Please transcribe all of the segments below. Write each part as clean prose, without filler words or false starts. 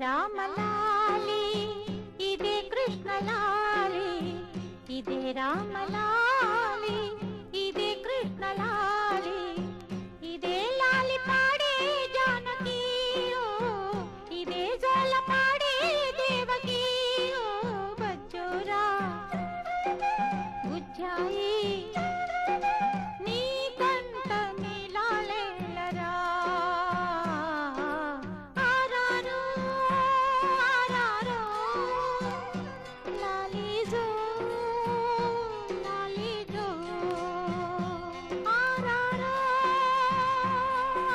రామలాలి ఇదే కృష్ణలాలి, ఇదే రామలాలి ఇదే కృష్ణలాలి, ఇదే లాలి పాడే జానకి, ఇదే జోల పాడే దేవకి. బచ్చోరా బుజ్జాయి నీ కంట నీలాలేలరా, ఆరారో ఆరారో లాలీజో లాలీజో, ఆరారో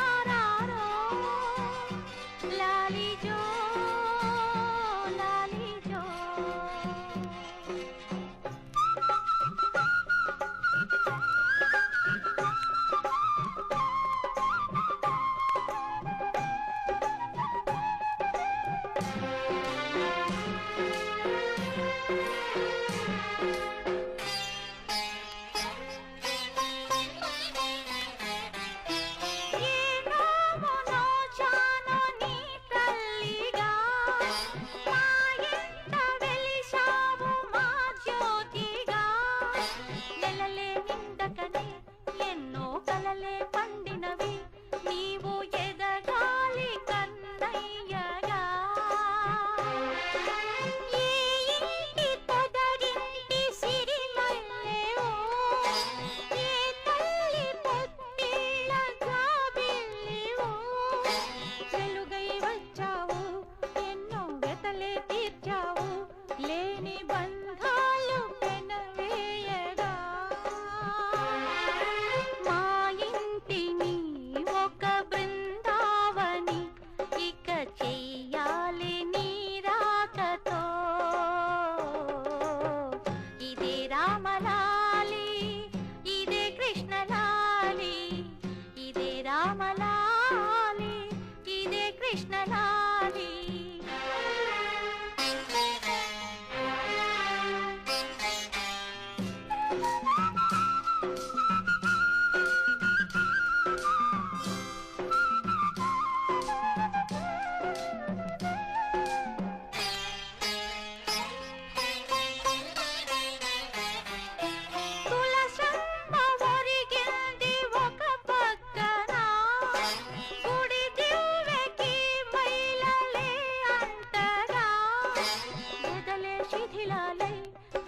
ఆరారో లాలీజో లాలీజో. ఎన్నో కలలే పండినవి నీవు ఎదగాలి కన్నయ్యగా, ఈ ఇంటి పొదరింటి సిరిమల్లెవో, ఏ తల్లి పొత్తిళ్ళ జాబిల్లివో, వెలుగై వచ్చావు ఎన్నో వెతలే తీర్చావు, లేని బంధాలు పెనవేయగా, ఒక బృందావని ఇక చెయ్యాలి నీ రాకతో. ఇదే రామలాలి ఇదే కృష్ణలాలి, ఇదే రామలాలి ఇదే కృష్ణలాలి.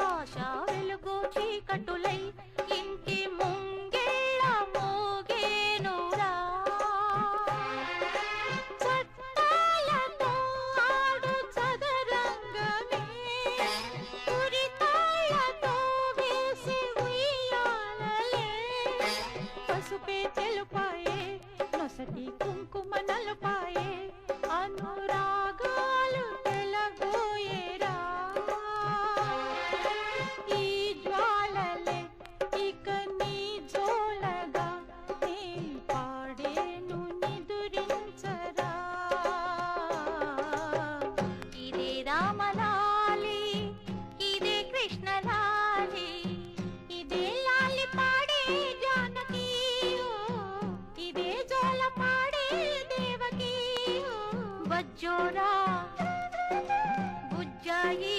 ఆశా వెలుగు చీకటులై ఇంటి ముంగేళ మోగేనురా, చట్టాలతో ఆడు చదరంగమే, ఉరితాళ్లతో వేసి ఉయ్యాలలే, పసుపే తెలుపాయే నొసటి కుంకుమ నలుపాయే, అనురాగాలు తెలబోయేరా. రామలాలి ఇదే కృష్ణలాలి, ఇదే లాలి పాడే జానకి, ఇదే జోల పాడే దేవకి. బజ్జోరా బుజ్జాయి